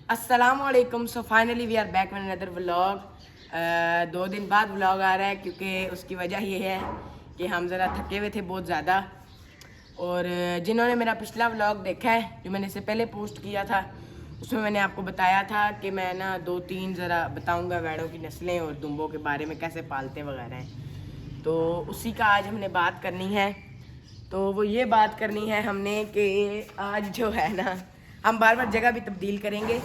अस्सलामुअलैकुम। So finally we are back with another vlog. 2 दिन बाद व्लॉग आ रहा है क्योंकि उसकी वजह ये है कि हम ज़रा थके हुए थे बहुत ज़्यादा। और जिन्होंने मेरा पिछला व्लॉग देखा है जो मैंने इससे पहले पोस्ट किया था, उसमें मैंने आपको बताया था कि मैं ना 2-3 ज़रा बताऊंगा वैड़ों की नस्लें और दुम्बों के बारे में, कैसे पालते वगैरह हैं। तो उसी का आज हमने बात करनी है। तो वो ये बात करनी है हमने कि आज जो है ना, हम बार बार जगह भी तब्दील करेंगे,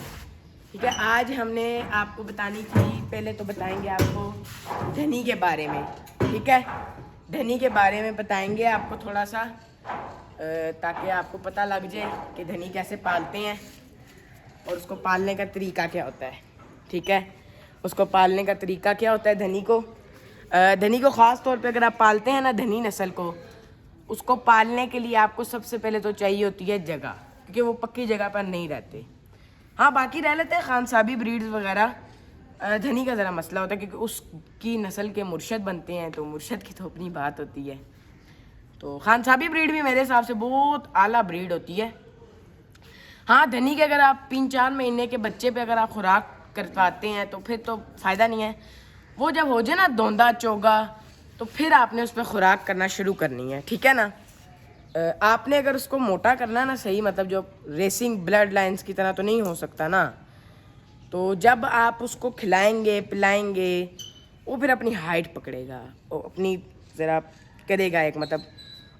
ठीक है। आज हमने आपको बतानी थी, पहले तो बताएंगे आपको धनी के बारे में, ठीक है। धनी के बारे में बताएंगे आपको थोड़ा सा, ताकि आपको पता लग जाए कि धनी कैसे पालते हैं और उसको पालने का तरीका क्या होता है, ठीक है। उसको पालने का तरीका क्या होता है धनी को ख़ास तौर पे अगर आप पालते हैं ना धनी नस्ल को, उसको पालने के लिए आपको सबसे पहले तो चाहिए होती है जगह, क्योंकि वो पक्की जगह पर नहीं रहते। हाँ, बाकी रह लेते हैं खानसाबी ब्रीड्स वगैरह। धनी का ज़रा मसला होता है क्योंकि उसकी नस्ल के मुर्शद बनते हैं, तो मुर्शद की तो अपनी बात होती है। तो खानसाबी ब्रीड भी मेरे हिसाब से बहुत आला ब्रीड होती है। हाँ, धनी के अगर आप 3-4 महीने के बच्चे पे अगर आप खुराक करवाते हैं तो फिर तो फ़ायदा नहीं है। वो जब हो जाए ना दोंदा चोगा, तो फिर आपने उस पर खुराक करना शुरू करनी है, ठीक है ना। आपने अगर उसको मोटा करना ना सही, मतलब जो रेसिंग ब्लड लाइंस की तरह तो नहीं हो सकता ना, तो जब आप उसको खिलाएंगे पिलाएंगे वो फिर अपनी हाइट पकड़ेगा, वो अपनी ज़रा करेगा एक मतलब।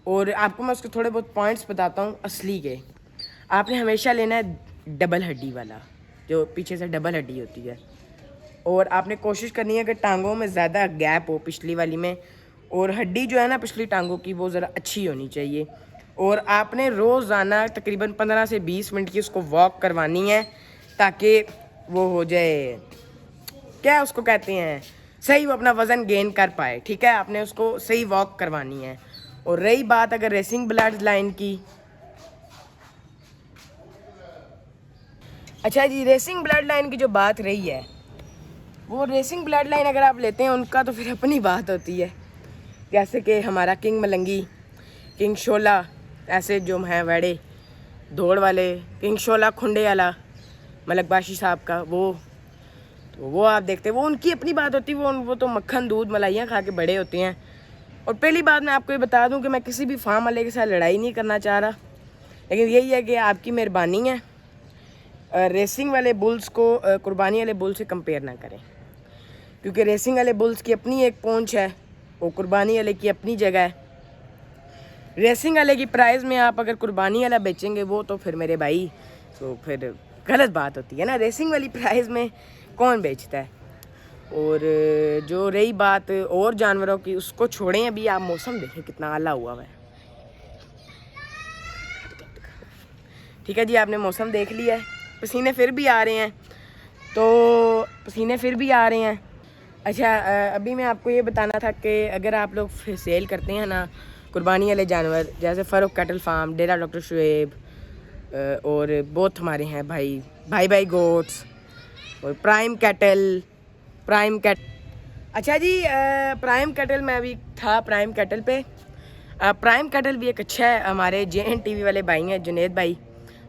और आपको मैं उसके थोड़े बहुत पॉइंट्स बताता हूँ असली के। आपने हमेशा लेना है डबल हड्डी वाला, जो पीछे से डबल हड्डी होती है। और आपने कोशिश करनी है कि टांगों में ज़्यादा गैप हो पिछली वाली में, और हड्डी जो है ना पिछली टांगों की वो ज़रा अच्छी होनी चाहिए। और आपने रोज़ाना तकरीबन 15 से 20 मिनट की उसको वॉक करवानी है, ताकि वो हो जाए, क्या उसको कहते हैं, सही वो अपना वज़न गेन कर पाए, ठीक है। आपने उसको सही वॉक करवानी है। और रही बात अगर रेसिंग ब्लड लाइन की, अच्छा जी, रेसिंग ब्लड लाइन की जो बात रही है, वो रेसिंग ब्लड लाइन अगर आप लेते हैं उनका तो फिर अपनी बात होती है। जैसे कि हमारा किंग मलंगी, किंग शोला, ऐसे जो हैं वैड़े दौड़ वाले, किंग शोला खुंडे वाला मलकबाशी साहब का, वो आप देखते हैं, वो उनकी अपनी बात होती है। वो तो मक्खन दूध मलाइयाँ खा के बड़े होते हैं। और पहली बात मैं आपको ये बता दूं कि मैं किसी भी फार्म वाले के साथ लड़ाई नहीं करना चाह रहा, लेकिन यही है कि आपकी मेहरबानी है, रेसिंग वाले बुल्स को कुर्बानी वाले बुल से कंपेयर ना करें, क्योंकि रेसिंग वाले बुल्स की अपनी एक पहुंच है, वो कुर्बानी वाले की अपनी जगह है। रेसिंग वाले की प्राइस में आप अगर कुर्बानी वाला बेचेंगे वो तो फिर मेरे भाई, तो फिर गलत बात होती है ना। रेसिंग वाली प्राइस में कौन बेचता है। और जो रही बात और जानवरों की, उसको छोड़ें, अभी आप मौसम देखें कितना आला हुआ है, ठीक है जी। आपने मौसम देख लिया है, पसीने फिर भी आ रहे हैं, तो पसीने फिर भी आ रहे हैं। अच्छा, अभी मैं आपको ये बताना था कि अगर आप लोग सेल करते हैं ना कुर्बानी वाले जानवर, जैसे फ़ारूक कैटल फार्म, डेरा डॉक्टर शुएब, और बहुत हमारे हैं भाई गोट्स और प्राइम कैटल। अच्छा जी, प्राइम कैटल में अभी था प्राइम कैटल पे। प्राइम कैटल भी एक अच्छा है। हमारे JN TV वाले भाई हैं जुनेद भाई,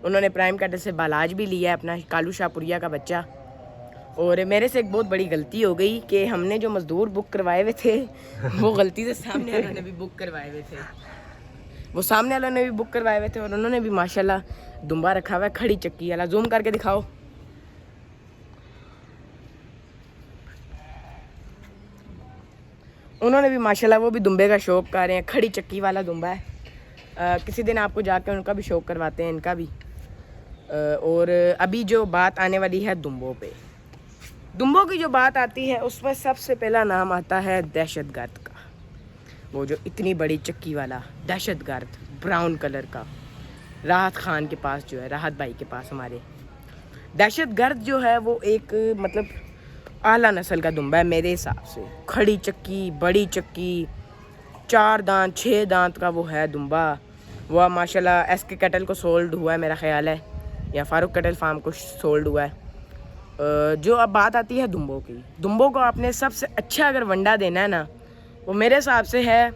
उन्होंने प्राइम कैटल से बालाज भी लिया है अपना, कालू शाहपुरिया का बच्चा। और मेरे से एक बहुत बड़ी गलती हो गई कि हमने जो मज़दूर बुक करवाए हुए थे वो गलती से सामने वालों ने भी बुक करवाए हुए थे, और उन्होंने भी माशाल्लाह दुम्बा रखा हुआ है खड़ी चक्की वाला। जूम करके दिखाओ। उन्होंने भी माशाल्लाह वो भी दुम्बे का शौक़ कर रहे हैं, खड़ी चक्की वाला दुम्बा है। किसी दिन आपको जाकर उनका भी शौक़ करवाते हैं, इनका भी। और अभी जो बात आने वाली है दुम्बों पे, दुम्बों की जो बात आती है उसमें सबसे पहला नाम आता है दहशतगर्द का। वो जो इतनी बड़ी चक्की वाला दहशतगर्द ब्राउन कलर का, राहत खान के पास जो है, राहत भाई के पास हमारे, दहशतगर्द जो है वो एक मतलब आला नस्ल का दुम्बा है मेरे हिसाब से। खड़ी चक्की, बड़ी चक्की, 4 दांत 6 दांत का वो है दुम्बा। वह माशाल्लाह SK कैटल को सोल्ड हुआ है मेरा ख्याल है, या फ़ारूक कैटल फार्म को सोल्ड हुआ है। जो अब बात आती है दुम्बों की, दुम्बों को आपने सबसे अच्छा अगर वंडा देना है ना, वो मेरे हिसाब से है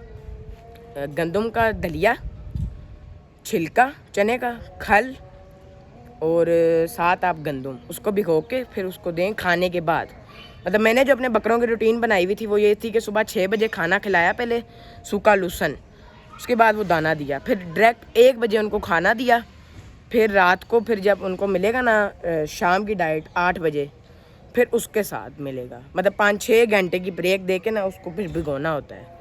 गंदम का दलिया, छिलका, चने का खल, और 7 आप गंदम, उसको भिगो के फिर उसको दें खाने के बाद। मतलब मैंने जो अपने बकरों की रूटीन बनाई हुई थी वो ये थी कि सुबह 6 बजे खाना खिलाया, पहले सूखा लूसन, उसके बाद वो दाना दिया, फिर डायरेक्ट 1 बजे उनको खाना दिया, फिर रात को फिर जब उनको मिलेगा ना शाम की डाइट 8 बजे फिर उसके साथ मिलेगा। मतलब 5-6 घंटे की ब्रेक दे के ना उसको फिर भिगोना होता है।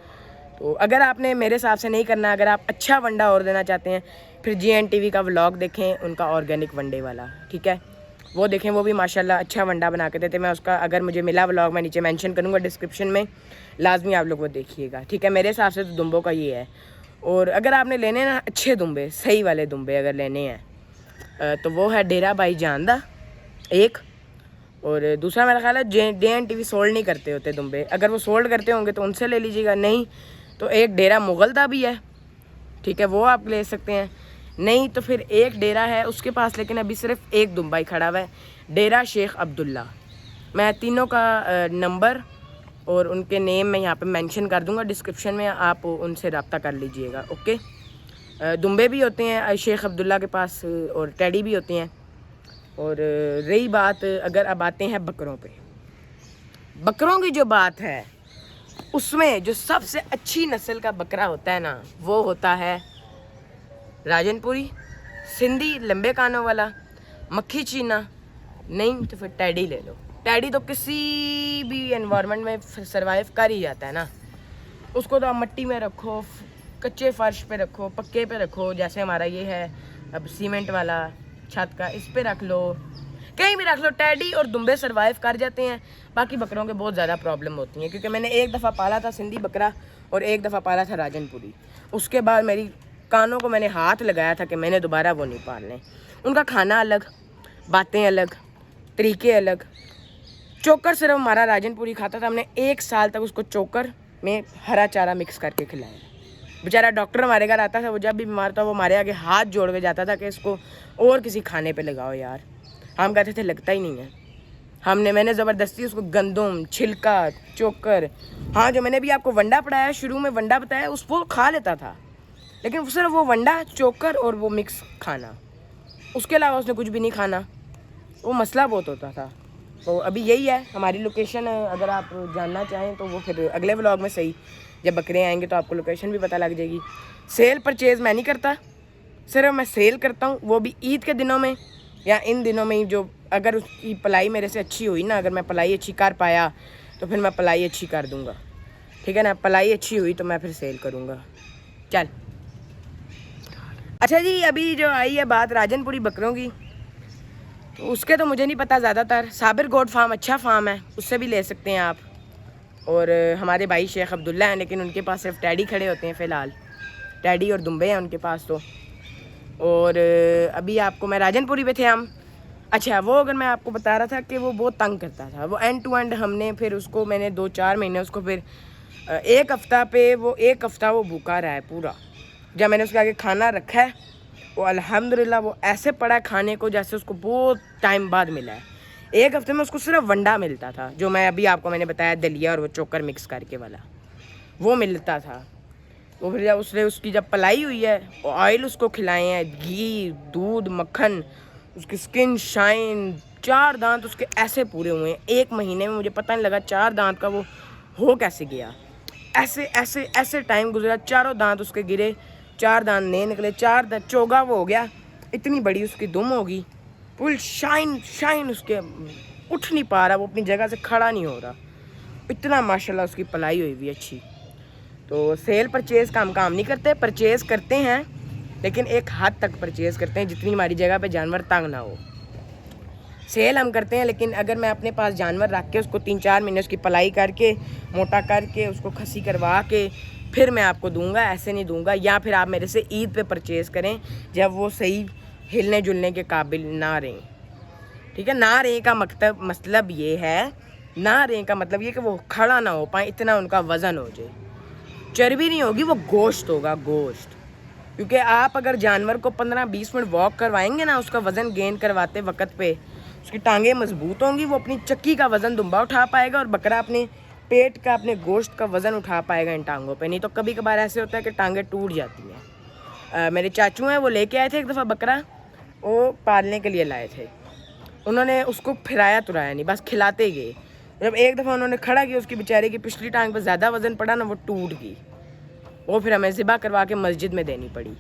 तो अगर आपने मेरे हिसाब से नहीं करना, अगर आप अच्छा वंडा और देना चाहते हैं फिर GNTV का व्लॉग देखें, उनका ऑर्गेनिक वनडे वाला, ठीक है, वो देखें, वो भी माशाल्लाह अच्छा वंडा बना के देते। मैं उसका अगर मुझे मिला व्लॉग मैं नीचे मेंशन करूँगा डिस्क्रिप्शन में, लाजमी आप लोग वो देखिएगा, ठीक है। मेरे हिसाब से तो दुम्बों का ये है। और अगर आपने लेने ना अच्छे दुम्बे, सही वाले दुम्बे अगर लेने हैं तो वो है डेरा भाई जानदा एक, और दूसरा मेरा ख्याल है JNTV सोल्ड नहीं करते होते दुम्बे, अगर वो सोल्ड करते होंगे तो उनसे ले लीजिएगा, नहीं तो एक डेरा मुगलदा भी है, ठीक है, वो आप ले सकते हैं, नहीं तो फिर एक डेरा है उसके पास, लेकिन अभी सिर्फ एक दुम्बा ही खड़ा हुआ है, डेरा शेख अब्दुल्ला। मैं तीनों का नंबर और उनके नेम मैं यहाँ पे मेंशन कर दूँगा डिस्क्रिप्शन में, आप उनसे रब्ता कर लीजिएगा, ओके। दुम्बे भी होते हैं शेख अब्दुल्ला के पास और टेडी भी होते हैं। और रही बात, अगर अब आते हैं बकरों पे, बकरों की जो बात है उसमें जो सबसे अच्छी नस्ल का बकरा होता है ना वो होता है राजनपुरी, सिंधी लंबे कानों वाला, मक्खी चीना, नहीं तो फिर टैडी ले लो। टैडी तो किसी भी एनवायरनमेंट में सरवाइव कर ही जाता है ना, उसको तो आप मिट्टी में रखो, कच्चे फर्श पे रखो, पक्के पे रखो, जैसे हमारा ये है अब सीमेंट वाला छत का, इस पे रख लो, कहीं भी रख लो, टैडी और दुम्बे सरवाइव कर जाते हैं। बाकी बकरों के बहुत ज़्यादा प्रॉब्लम होती हैं, क्योंकि मैंने एक दफ़ा पाला था सिंधी बकरा और एक दफ़ा पाला था राजनपुरी, उसके बाद मेरी कानों को मैंने हाथ लगाया था कि मैंने दोबारा वो नहीं पालने। उनका खाना अलग, बातें अलग, तरीके अलग। चोकर सिर्फ हमारा राजनपुरी खाता था, हमने 1 साल तक उसको चोकर में हरा चारा मिक्स करके खिलाया। बेचारा डॉक्टर हमारे घर आता था, वो जब भी बीमार था वो हमारे आगे हाथ जोड़ के जाता था कि इसको और किसी खाने पे लगाओ यार। हम कहते थे लगता ही नहीं है। मैंने ज़बरदस्ती उसको गंदम, छिलका, चोकर, हाँ जो मैंने भी आपको वंडा पढ़ाया शुरू में, वंडा बताया, उसको खा लेता था, लेकिन सिर्फ वो वंडा, चोकर और वो मिक्स खाना, उसके अलावा उसने कुछ भी नहीं खाना। वो मसला बहुत होता था। तो अभी यही है हमारी लोकेशन, अगर आप जानना चाहें तो वो फिर अगले व्लॉग में सही, जब बकरे आएंगे तो आपको लोकेशन भी पता लग जाएगी। सेल परचेज़ मैं नहीं करता, सिर्फ मैं सेल करता हूँ, वो भी ईद के दिनों में या इन दिनों में ही, जो अगर उसकी पलाई मेरे से अच्छी हुई ना, अगर मैं पलाई अच्छी कर पाया तो फिर मैं पलाई अच्छी कर दूँगा, ठीक है ना। पलाई अच्छी हुई तो मैं फिर सेल करूँगा। चल अच्छा जी, अभी जो आई है बात राजनपुरी बकरों की, तो उसके तो मुझे नहीं पता, ज़्यादातर साबिर गोड फार्म अच्छा फार्म है, उससे भी ले सकते हैं आप। और हमारे भाई शेख अब्दुल्ला हैं, लेकिन उनके पास सिर्फ टैडी खड़े होते हैं फ़िलहाल, टैडी और दुम्बे हैं उनके पास तो। और अभी आपको मैं राजनपुरी पे थे हम। अच्छा, वो अगर मैं आपको बता रहा था कि वो बहुत तंग करता था, वो एंड टू एंड हमने फिर उसको, मैंने 2-4 महीने उसको, फिर 1 हफ़्ता पे वो 1 हफ़्ता वो भूखा रहा है पूरा। जब मैंने उसके आगे खाना रखा है वो अल्हम्दुलिल्लाह वो ऐसे पड़ा है खाने को जैसे उसको बहुत टाइम बाद मिला है। 1 हफ़्ते में उसको सिर्फ वंडा मिलता था, जो मैं अभी आपको मैंने बताया दलिया और वो चोकर मिक्स करके वाला, वो मिलता था। वो फिर जब उसकी जब पलाई हुई है, ऑयल उसको खिलाए हैं, घी, दूध, मक्खन, उसकी स्किन शाइन, 4 दांत उसके ऐसे पूरे हुए हैं 1 महीने में। मुझे पता नहीं लगा 4 दांत का वो हो कैसे गया, ऐसे ऐसे ऐसे टाइम गुजरा, 4 दांत उसके गिरे, 4 दांत नहीं निकले, 4 दांत चोगा वो हो गया, इतनी बड़ी उसकी दुम होगी, फुल शाइन उसके, उठ नहीं पा रहा, वो अपनी जगह से खड़ा नहीं हो रहा, इतना माशाल्लाह उसकी पलाई हुई हुई अच्छी। तो सेल परचेज़ का हम काम नहीं करते, परचेज़ करते हैं लेकिन एक हद तक परचेज़ करते हैं जितनी हमारी जगह पे जानवर तंग ना हो। सेल हम करते हैं, लेकिन अगर मैं अपने पास जानवर रख के उसको 3-4 महीने उसकी पलाई करके, मोटा करके, उसको खसी करवा के फिर मैं आपको दूंगा, ऐसे नहीं दूंगा। या फिर आप मेरे से ईद पे परचेज़ करें जब वो सही हिलने जुलने के काबिल ना रहें, ठीक है। ना रहें का मतलब ये है, ना रहें का मतलब ये कि वो खड़ा ना हो पाए, इतना उनका वज़न हो जाए, चर्बी नहीं होगी, वो गोश्त होगा, गोश्त। क्योंकि आप अगर जानवर को 15-20 मिनट वॉक करवाएंगे ना, उसका वज़न गेन करवाते वक्त पे उसकी टांगें मजबूत होंगी, वो अपनी चक्की का वज़न दुम्बा उठा पाएगा और बकरा अपने पेट का, अपने गोश्त का वज़न उठा पाएगा इन टांगों पे। नहीं तो कभी कभार ऐसे होता है कि टांगें टूट जाती हैं। मेरे चाचू हैं, वो लेके आए थे एक दफ़ा बकरा, वो पालने के लिए लाए थे। उन्होंने उसको फिराया तुराया नहीं, बस खिलाते गए। जब एक दफ़ा उन्होंने खड़ा किया, उसकी बेचारे की पिछली टांग पर ज़्यादा वज़न पड़ा ना, वो टूट गई। वो फिर हमें ज़िबा करवा के मस्जिद में देनी पड़ी।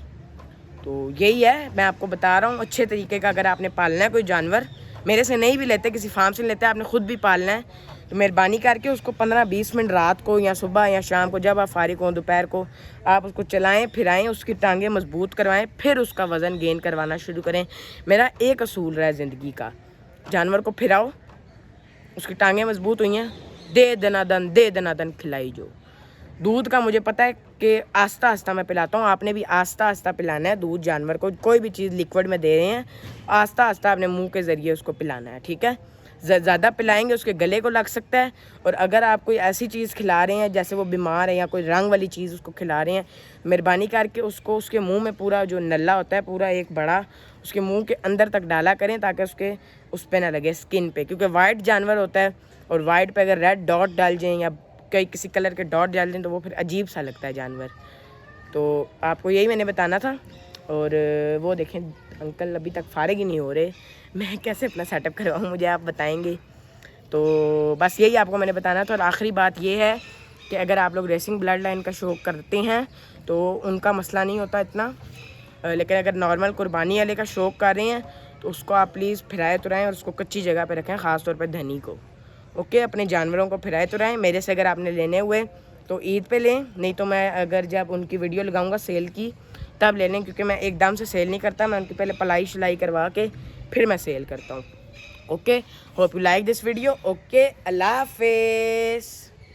तो यही है, मैं आपको बता रहा हूँ अच्छे तरीके का। अगर आपने पालना है कोई जानवर, मेरे से नहीं भी लेते, किसी फार्म से लेते, आपने ख़ुद भी पालना है, तो मेहरबानी करके उसको 15-20 मिनट रात को या सुबह या शाम को, जब आप फारिग हों, दोपहर को, आप उसको चलाएं फिराएं, उसकी टांगें मजबूत करवाएं, फिर उसका वज़न गेन करवाना शुरू करें। मेरा एक असूल रहा है ज़िंदगी का, जानवर को फिराओ, उसकी टांगें मजबूत हुई हैं, दे दनादन खिलाई। जो दूध का मुझे पता है कि आस्ता आस्ता मैं पिलाता हूँ, आपने भी आस्ता आस्ता पिलाना है दूध जानवर को। कोई भी चीज़ लिक्विड में दे रहे हैं, आस्ता आस्ता आपने मुंह के ज़रिए उसको पिलाना है, ठीक है। ज़्यादा पिलाएंगे उसके गले को लग सकता है। और अगर आप कोई ऐसी चीज़ खिला रहे हैं जैसे वो बीमार है या कोई रंग वाली चीज़ उसको खिला रहे हैं, मेहरबानी करके उसको उसके मुंह में पूरा जो नल्ला होता है, पूरा एक बड़ा उसके मुंह के अंदर तक डाला करें, ताकि उसके उस पर ना लगे, स्किन पे। क्योंकि वाइट जानवर होता है और वाइट पे अगर रेड डॉट डाल जाएँ या कई किसी कलर के डॉट डाल दें तो वो फिर अजीब सा लगता है जानवर। तो आपको यही मैंने बताना था। और वो देखें अंकल अभी तक फारिग ही नहीं हो रहे, मैं कैसे अपना सेटअप करवाऊँ, मुझे आप बताएंगे। तो बस यही आपको मैंने बताना था। और आखिरी बात ये है कि अगर आप लोग रेसिंग ब्लड लाइन का शौक़ करते हैं तो उनका मसला नहीं होता इतना, लेकिन अगर नॉर्मल कुर्बानी वाले का शौक़ कर रहे हैं तो उसको आप प्लीज़ फिराए तुराएँ और उसको कच्ची जगह पर रखें, ख़ास तौर पर धनी को। ओके, अपने जानवरों को फिराए तुराएँ। मेरे से अगर आपने लेने हुए तो ईद पे लें, नहीं तो मैं अगर जब उनकी वीडियो लगाऊंगा सेल की तब ले लें, क्योंकि मैं एकदम से सेल नहीं करता, मैं उनकी पहले पलाई शलाई करवा के फिर मैं सेल करता हूँ। Okay, hope you like this video. Okay, अल्लाह हाफिज़।